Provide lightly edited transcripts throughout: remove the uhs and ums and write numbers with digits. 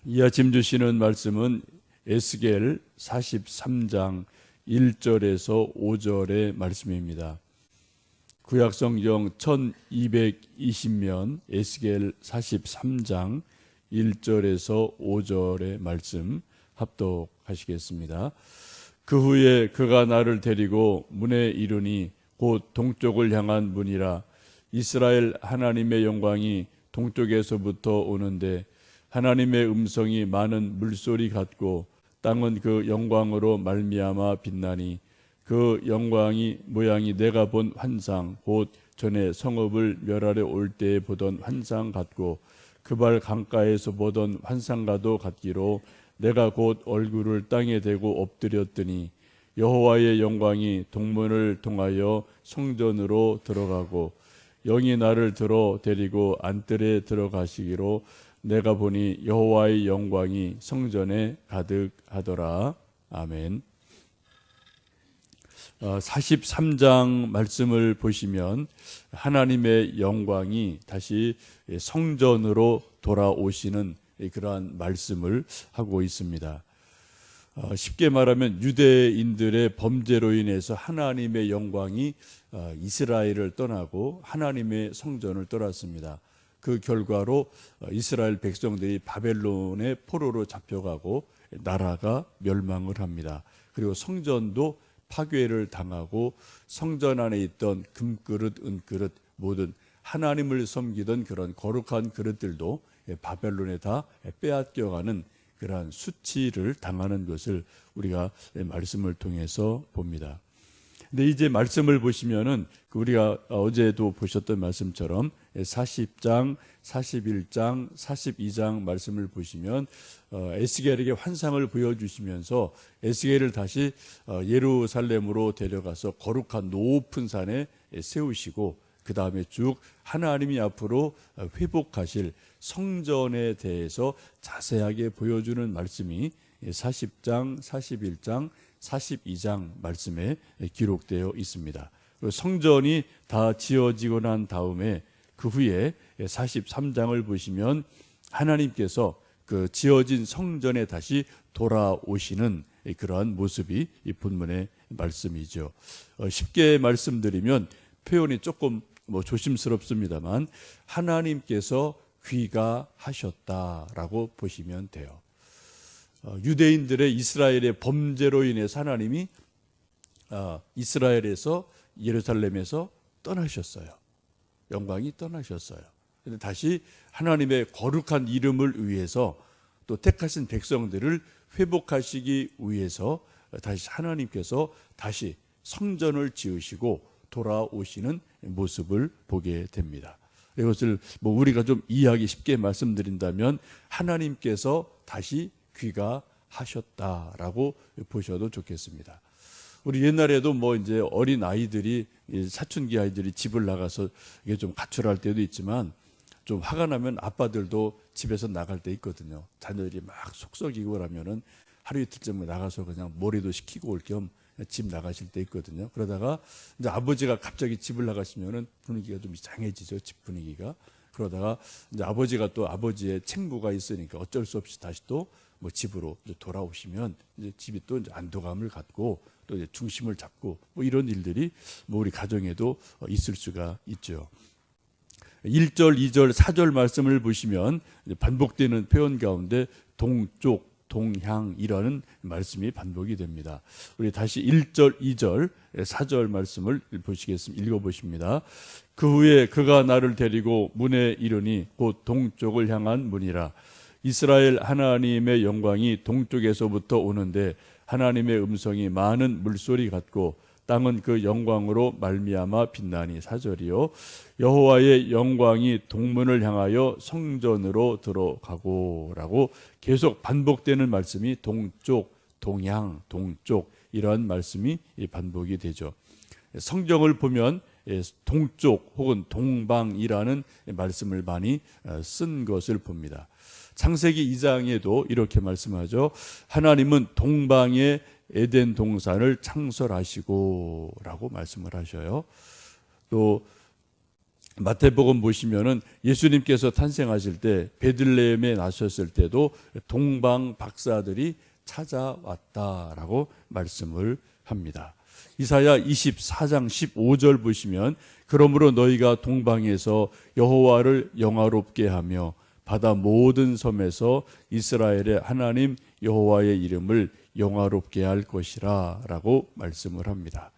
이 아침 주시는 말씀은 에스겔 43장 1절에서 5절의 말씀입니다. 구약성경 1220면 에스겔 43장 1절에서 5절의 말씀 합독하시겠습니다. 그 후에 그가 나를 데리고 문에 이르니 곧 동쪽을 향한 문이라. 이스라엘 하나님의 영광이 동쪽에서부터 오는데 하나님의 음성이 많은 물소리 같고 땅은 그 영광으로 말미암아 빛나니 그 영광이 모양이 내가 본 환상 곧 전에 성읍을 멸하려 올 때에 보던 환상 같고 그발 강가에서 보던 환상과도 같기로 내가 곧 얼굴을 땅에 대고 엎드렸더니 여호와의 영광이 동문을 통하여 성전으로 들어가고 영이 나를 들어 데리고 안뜰에 들어가시기로 내가 보니 여호와의 영광이 성전에 가득하더라. 아멘. 43장 말씀을 보시면 하나님의 영광이 다시 성전으로 돌아오시는 그러한 말씀을 하고 있습니다. 쉽게 말하면 유대인들의 범죄로 인해서 하나님의 영광이 이스라엘을 떠나고 하나님의 성전을 떠났습니다. 그 결과로 이스라엘 백성들이 바벨론의 포로로 잡혀가고 나라가 멸망을 합니다. 그리고 성전도 파괴를 당하고 성전 안에 있던 금그릇, 은그릇 모든 하나님을 섬기던 그런 거룩한 그릇들도 바벨론에 다 빼앗겨가는 그러한 수치를 당하는 것을 우리가 말씀을 통해서 봅니다. 근데 이제 말씀을 보시면은 우리가 어제도 보셨던 말씀처럼 40장, 41장, 42장 말씀을 보시면 에스겔에게 환상을 보여주시면서 에스겔을 다시 예루살렘으로 데려가서 거룩한 높은 산에 세우시고 그 다음에 쭉 하나님이 앞으로 회복하실 성전에 대해서 자세하게 보여주는 말씀이 40장, 41장, 42장 말씀에 기록되어 있습니다. 성전이 다 지어지고 난 다음에 그 후에 43장을 보시면 하나님께서 그 지어진 성전에 다시 돌아오시는 그러한 모습이 이 본문의 말씀이죠. 쉽게 말씀드리면 표현이 조금 조심스럽습니다만 하나님께서 귀가하셨다라고 보시면 돼요. 유대인들의 이스라엘의 범죄로 인해서 하나님이 이스라엘에서 예루살렘에서 떠나셨어요. 영광이 떠나셨어요. 그런데 다시 하나님의 거룩한 이름을 위해서 또 택하신 백성들을 회복하시기 위해서 다시 하나님께서 다시 성전을 지으시고 돌아오시는 모습을 보게 됩니다. 이것을 우리가 좀 이해하기 쉽게 말씀드린다면 하나님께서 다시 귀가하셨다라고 보셔도 좋겠습니다. 우리 옛날에도 이제 어린 아이들이 사춘기 아이들이 집을 나가서 이게 좀 가출할 때도 있지만 좀 화가 나면 아빠들도 집에서 나갈 때 있거든요. 자녀들이 막 속썩이고 그러면은 하루 이틀쯤 나가서 그냥 머리도 식히고 올 겸 집 나가실 때 있거든요. 그러다가 이제 아버지가 갑자기 집을 나가시면은 분위기가 좀 이상해지죠. 집 분위기가. 그러다가 이제 아버지가 또 아버지의 책무가 있으니까 어쩔 수 없이 다시 또 집으로 이제 돌아오시면 이제 집이 또 이제 안도감을 갖고 또 이제 중심을 잡고 이런 일들이 우리 가정에도 있을 수가 있죠. 1절, 2절, 4절 말씀을 보시면 반복되는 표현 가운데 동쪽, 동향이라는 말씀이 반복이 됩니다. 우리 다시 1절, 2절, 4절 말씀을 읽어보십니다. 그 후에 그가 나를 데리고 문에 이르니 곧 동쪽을 향한 문이라. 이스라엘 하나님의 영광이 동쪽에서부터 오는데 하나님의 음성이 많은 물소리 같고 땅은 그 영광으로 말미암아 빛나니. 4절이요. 여호와의 영광이 동문을 향하여 성전으로 들어가고 라고 계속 반복되는 말씀이 동쪽, 동향, 동쪽 이러한 말씀이 반복이 되죠. 성경을 보면 동쪽 혹은 동방이라는 말씀을 많이 쓴 것을 봅니다. 창세기 2장에도 이렇게 말씀하죠. 하나님은 동방에 에덴 동산을 창설하시고 라고 말씀을 하셔요. 또 마태복음 보시면은 예수님께서 탄생하실 때 베들레헴에 나셨을 때도 동방 박사들이 찾아왔다라고 말씀을 합니다. 이사야 24장 15절 보시면 그러므로 너희가 동방에서 여호와를 영화롭게 하며 바다 모든 섬에서 이스라엘의 하나님 여호와의 이름을 영화롭게 할 것이라 라고 말씀을 합니다.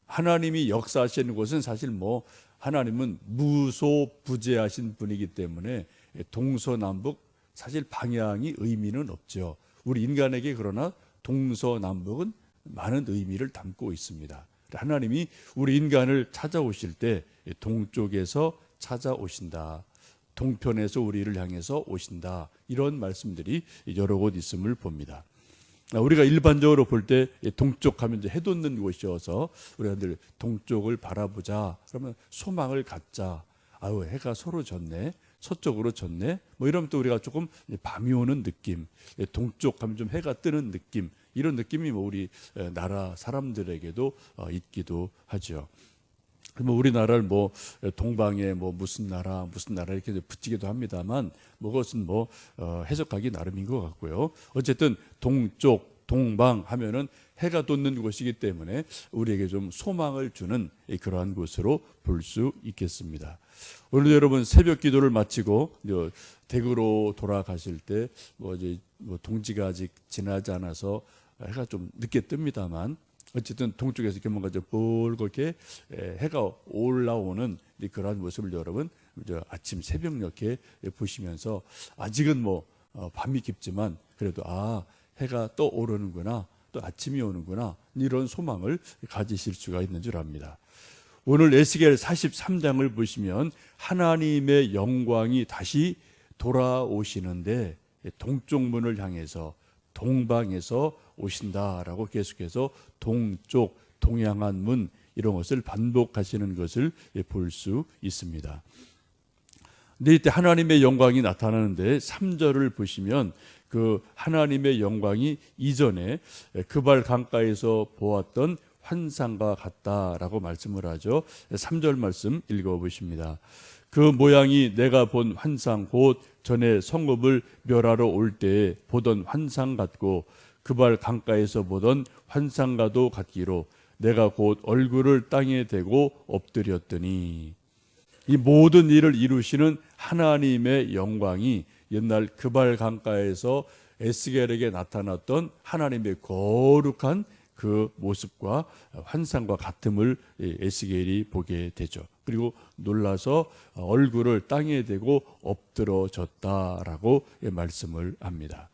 하나님이 역사하시는 곳은 사실 하나님은 무소부재하신 분이기 때문에 동서남북 사실 방향이 의미는 없죠. 우리 인간에게 그러나 동서남북은 많은 의미를 담고 있습니다. 하나님이 우리 인간을 찾아오실 때 동쪽에서 찾아오신다. 동편에서 우리를 향해서 오신다. 이런 말씀들이 여러 곳 있음을 봅니다. 우리가 일반적으로 볼 때 동쪽 하면 이제 해 돋는 곳이어서 우리가 늘 동쪽을 바라보자. 그러면 소망을 갖자. 아유, 해가 서로 졌네. 서쪽으로 졌네. 이러면 또 우리가 조금 밤이 오는 느낌. 동쪽 하면 좀 해가 뜨는 느낌. 이런 느낌이 우리 나라 사람들에게도 있기도 하죠. 우리나라를 동방에 무슨 나라 이렇게 붙이기도 합니다만 그것은 해석하기 나름인 것 같고요. 어쨌든 동쪽 동방 하면은 해가 돋는 곳이기 때문에 우리에게 좀 소망을 주는 그러한 곳으로 볼 수 있겠습니다. 오늘도 여러분 새벽 기도를 마치고 댁으로 돌아가실 때 동지가 아직 지나지 않아서 해가 좀 늦게 뜹니다만 어쨌든 동쪽에서 이렇게 뭔가 좀 붉게 해가 올라오는 그러한 모습을 여러분 아침 새벽녘에 보시면서 아직은 밤이 깊지만 그래도 해가 떠오르는구나, 또 아침이 오는구나, 이런 소망을 가지실 수가 있는 줄 압니다. 오늘 에스겔 43장을 보시면 하나님의 영광이 다시 돌아오시는데 동쪽 문을 향해서 동방에서 오신다라고 계속해서 동쪽, 동양한 문 이런 것을 반복하시는 것을 볼 수 있습니다. 근데 이때 하나님의 영광이 나타나는데 3절을 보시면 그 하나님의 영광이 이전에 그발 강가에서 보았던 환상과 같다라고 말씀을 하죠. 3절 말씀 읽어보십니다. 그 모양이 내가 본 환상 곧 전에 성읍을 멸하러 올 때에 보던 환상 같고 그발 강가에서 보던 환상과도 같기로 내가 곧 얼굴을 땅에 대고 엎드렸더니 이 모든 일을 이루시는 하나님의 영광이 옛날 그발 강가에서 에스겔에게 나타났던 하나님의 거룩한 그 모습과 환상과 같음을 에스겔이 보게 되죠. 그리고 놀라서 얼굴을 땅에 대고 엎드러졌다라고 말씀을 합니다.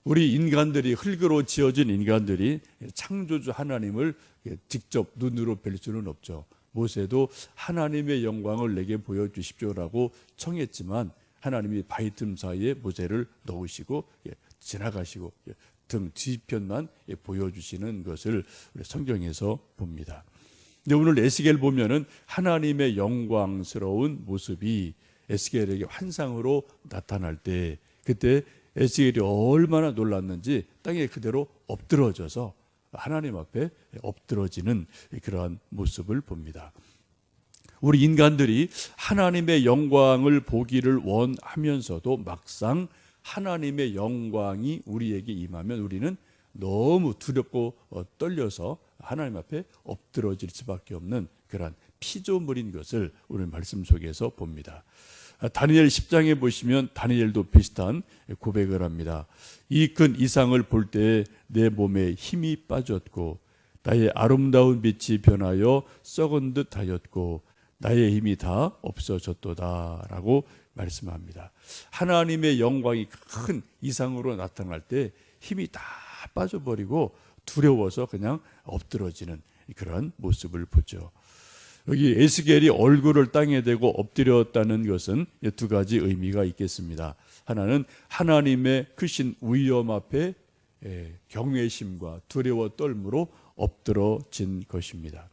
우리 인간들이 흙으로 지어진 인간들이 창조주 하나님을 직접 눈으로 뵐 수는 없죠. 모세도 하나님의 영광을 내게 보여주십시오라고 청했지만 하나님이 바위 틈 사이에 모세를 넣으시고 지나가시고 등 뒤편만 보여주시는 것을 우리 성경에서 봅니다. 근데 오늘 에스겔 보면은 하나님의 영광스러운 모습이 에스겔에게 환상으로 나타날 때 그때 에스겔이 얼마나 놀랐는지 땅에 그대로 엎드러져서 하나님 앞에 엎드러지는 그러한 모습을 봅니다. 우리 인간들이 하나님의 영광을 보기를 원하면서도 막상 하나님의 영광이 우리에게 임하면 우리는 너무 두렵고 떨려서 하나님 앞에 엎드러질 수밖에 없는 그러한 피조물인 것을 오늘 말씀 속에서 봅니다. 다니엘 10장에 보시면 다니엘도 비슷한 고백을 합니다. 이 큰 이상을 볼 때 내 몸에 힘이 빠졌고 나의 아름다운 빛이 변하여 썩은 듯 하였고 나의 힘이 다 없어졌도다 라고 말씀합니다. 하나님의 영광이 큰 이상으로 나타날 때 힘이 다 빠져버리고 두려워서 그냥 엎드러지는 그런 모습을 보죠. 여기 에스겔이 얼굴을 땅에 대고 엎드렸다는 것은 두 가지 의미가 있겠습니다. 하나는 하나님의 크신 위엄 앞에 경외심과 두려워 떨므로 엎드러진 것입니다.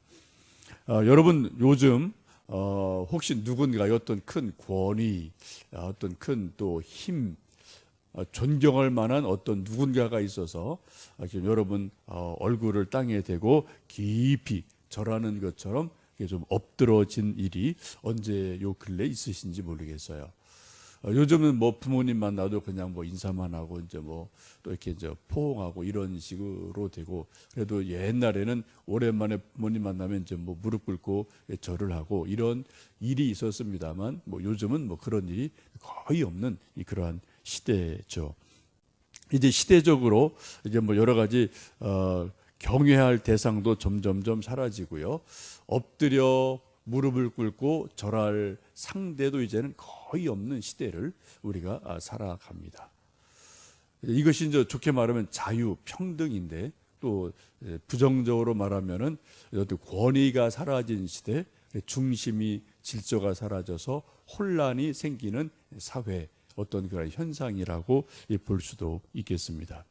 여러분 요즘 혹시 누군가의 어떤 큰 권위, 어떤 큰 또 힘, 존경할 만한 어떤 누군가가 있어서 여러분 얼굴을 땅에 대고 깊이 절하는 것처럼 좀 엎드러진 일이 언제 요 근래 있으신지 모르겠어요. 요즘은 뭐 부모님 만나도 그냥 뭐 인사만 하고 이제 뭐 또 이렇게 이제 포옹하고 이런 식으로 되고, 그래도 옛날에는 오랜만에 부모님 만나면 이제 뭐 무릎 꿇고 절을 하고 이런 일이 있었습니다만, 뭐 요즘은 뭐 그런 일이 거의 없는 그러한 시대죠. 이제 시대적으로 이제 뭐 여러 가지 경외할 대상도 점점점 사라지고요. 엎드려 무릎을 꿇고 절할 상대도 이제는 거의 없는 시대를 우리가 살아갑니다. 이것이 이제 좋게 말하면 자유, 평등인데, 또 부정적으로 말하면은 권위가 사라진 시대, 중심이 질서가 사라져서 혼란이 생기는 사회, 어떤 그런 현상이라고 볼 수도 있겠습니다.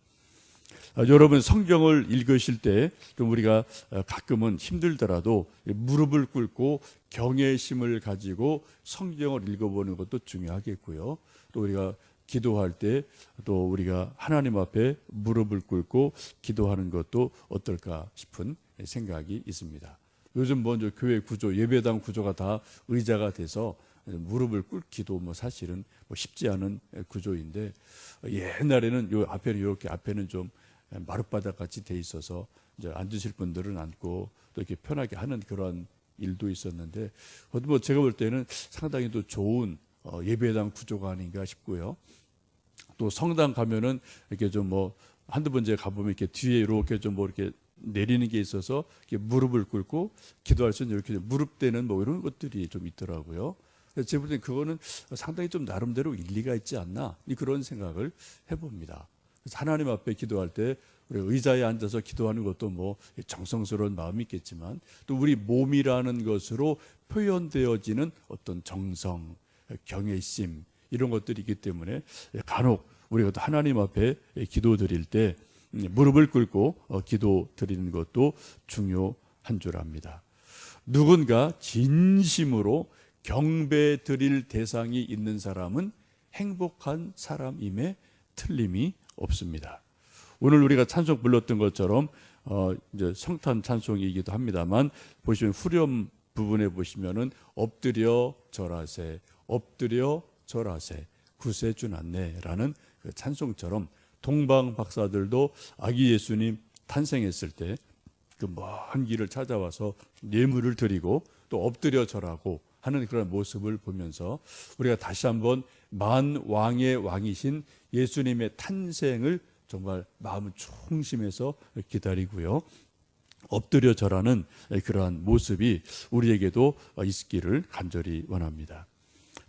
여러분 성경을 읽으실 때 좀 우리가 가끔은 힘들더라도 무릎을 꿇고 경외심을 가지고 성경을 읽어보는 것도 중요하겠고요. 또 우리가 기도할 때 또 우리가 하나님 앞에 무릎을 꿇고 기도하는 것도 어떨까 싶은 생각이 있습니다. 요즘 먼저 교회 구조, 예배당 구조가 다 의자가 돼서 무릎을 꿇기도 뭐 사실은 뭐 쉽지 않은 구조인데, 옛날에는 요 앞에는 이렇게 앞에는 좀 마룻바닥 같이 돼 있어서 이제 앉으실 분들은 앉고 또 이렇게 편하게 하는 그런 일도 있었는데, 뭐 제가 볼 때는 상당히 또 좋은 예배당 구조가 아닌가 싶고요. 또 성당 가면은 이렇게 좀 뭐 한두 번째 가보면 이렇게 뒤에 이렇게 좀 뭐 이렇게 내리는 게 있어서 이렇게 무릎을 꿇고 기도할 수 있는 이렇게 무릎 대는 뭐 이런 것들이 좀 있더라고요. 제가 볼 때 그거는 상당히 좀 나름대로 일리가 있지 않나, 그런 생각을 해봅니다. 그래서 하나님 앞에 기도할 때 우리 의자에 앉아서 기도하는 것도 뭐 정성스러운 마음이 있겠지만, 또 우리 몸이라는 것으로 표현되어지는 어떤 정성, 경외심, 이런 것들이 있기 때문에 간혹 우리가 또 하나님 앞에 기도 드릴 때 무릎을 꿇고 기도 드리는 것도 중요한 줄 압니다. 누군가 진심으로 경배 드릴 대상이 있는 사람은 행복한 사람임에 틀림이 없습니다. 오늘 우리가 찬송 불렀던 것처럼 이제 성탄 찬송이기도 합니다만, 보시면 후렴 부분에 보시면은 엎드려 절하세, 엎드려 절하세, 구세주 났네라는 그 찬송처럼 동방 박사들도 아기 예수님 탄생했을 때 그 먼 길을 찾아와서 예물을 드리고 또 엎드려 절하고 하는 그런 모습을 보면서 우리가 다시 한번 만왕의 왕이신 예수님의 탄생을 정말 마음 중심에서 기다리고요, 엎드려 절하는 그러한 모습이 우리에게도 있기를 간절히 원합니다.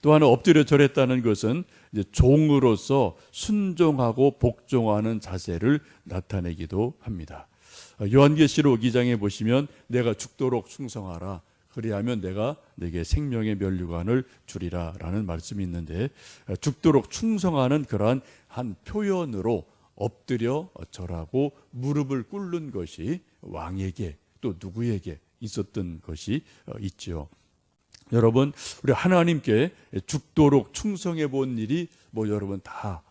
또 하나, 엎드려 절했다는 것은 이제 종으로서 순종하고 복종하는 자세를 나타내기도 합니다. 요한계시록 2장에 보시면 내가 죽도록 충성하라, 그리하면 내가 내게 생명의 면류관을 주리라 라는 말씀이 있는데, 죽도록 충성하는 그러한 한 표현으로 엎드려 절하고 무릎을 꿇는 것이 왕에게 또 누구에게 있었던 것이 있죠. 여러분, 우리 하나님께 죽도록 충성해 본 일이 뭐 여러분 다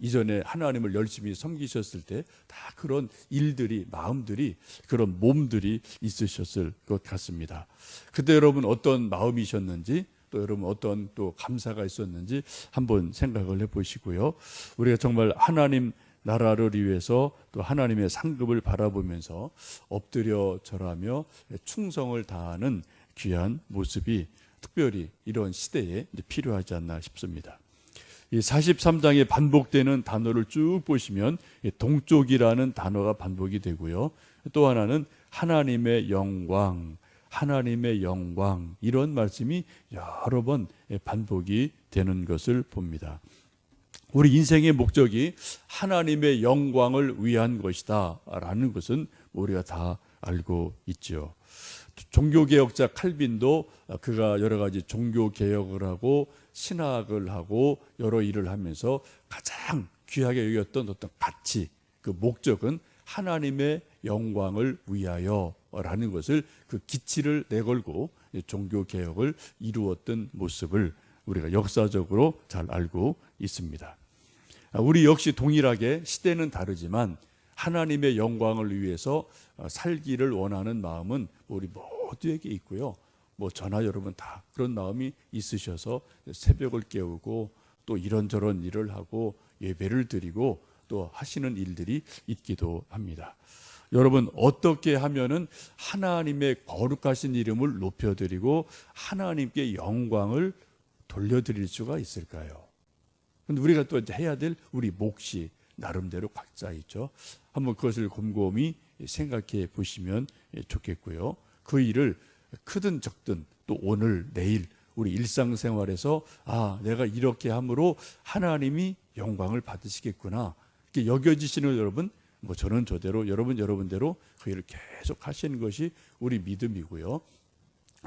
이전에 하나님을 열심히 섬기셨을 때 다 그런 일들이, 마음들이, 그런 몸들이 있으셨을 것 같습니다. 그때 여러분 어떤 마음이셨는지, 또 여러분 어떤 또 감사가 있었는지 한번 생각을 해보시고요. 우리가 정말 하나님 나라를 위해서 또 하나님의 상급을 바라보면서 엎드려 절하며 충성을 다하는 귀한 모습이 특별히 이런 시대에 필요하지 않나 싶습니다. 이 43장에 반복되는 단어를 쭉 보시면 동쪽이라는 단어가 반복이 되고요, 또 하나는 하나님의 영광, 하나님의 영광, 이런 말씀이 여러 번 반복이 되는 것을 봅니다. 우리 인생의 목적이 하나님의 영광을 위한 것이다 라는 것은 우리가 다 알고 있죠. 종교개혁자 칼빈도 그가 여러 가지 종교개혁을 하고 신학을 하고 여러 일을 하면서 가장 귀하게 여겼던 어떤 가치, 그 목적은 하나님의 영광을 위하여라는 것을, 그 기치를 내걸고 종교개혁을 이루었던 모습을 우리가 역사적으로 잘 알고 있습니다. 우리 역시 동일하게 시대는 다르지만 하나님의 영광을 위해서 살기를 원하는 마음은 우리 모두에게 있고요. 뭐 저나 여러분 다 그런 마음이 있으셔서 새벽을 깨우고 또 이런저런 일을 하고 예배를 드리고 또 하시는 일들이 있기도 합니다. 여러분, 어떻게 하면은 하나님의 거룩하신 이름을 높여드리고 하나님께 영광을 돌려드릴 수가 있을까요? 근데 우리가 또 해야 될 우리 몫이 나름대로 각자 있죠. 한번 그것을 곰곰이 생각해 보시면 좋겠고요. 그 일을 크든 적든 또 오늘 내일 우리 일상생활에서 내가 이렇게 함으로 하나님이 영광을 받으시겠구나 이렇게 여겨지시는 여러분, 뭐 저는 저대로 여러분대로 그 일을 계속 하시는 것이 우리 믿음이고요.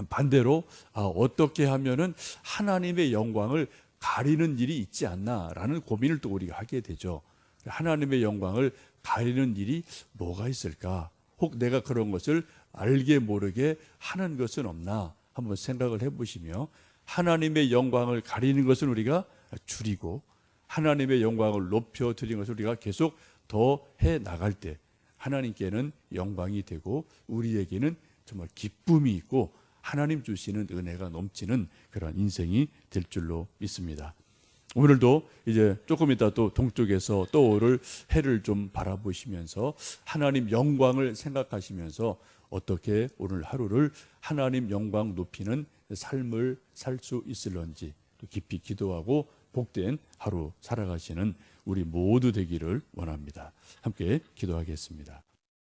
반대로 어떻게 하면은 하나님의 영광을 가리는 일이 있지 않나라는 고민을 또 우리가 하게 되죠. 하나님의 영광을 가리는 일이 뭐가 있을까? 혹 내가 그런 것을 알게 모르게 하는 것은 없나? 한번 생각을 해보시며 하나님의 영광을 가리는 것은 우리가 줄이고 하나님의 영광을 높여드리는 것을 우리가 계속 더 해 나갈 때 하나님께는 영광이 되고 우리에게는 정말 기쁨이 있고 하나님 주시는 은혜가 넘치는 그런 인생이 될 줄로 믿습니다. 오늘도 이제 조금 이따 또 동쪽에서 떠오를 해를 좀 바라보시면서 하나님 영광을 생각하시면서 어떻게 오늘 하루를 하나님 영광 높이는 삶을 살 수 있을런지 깊이 기도하고 복된 하루 살아가시는 우리 모두 되기를 원합니다. 함께 기도하겠습니다.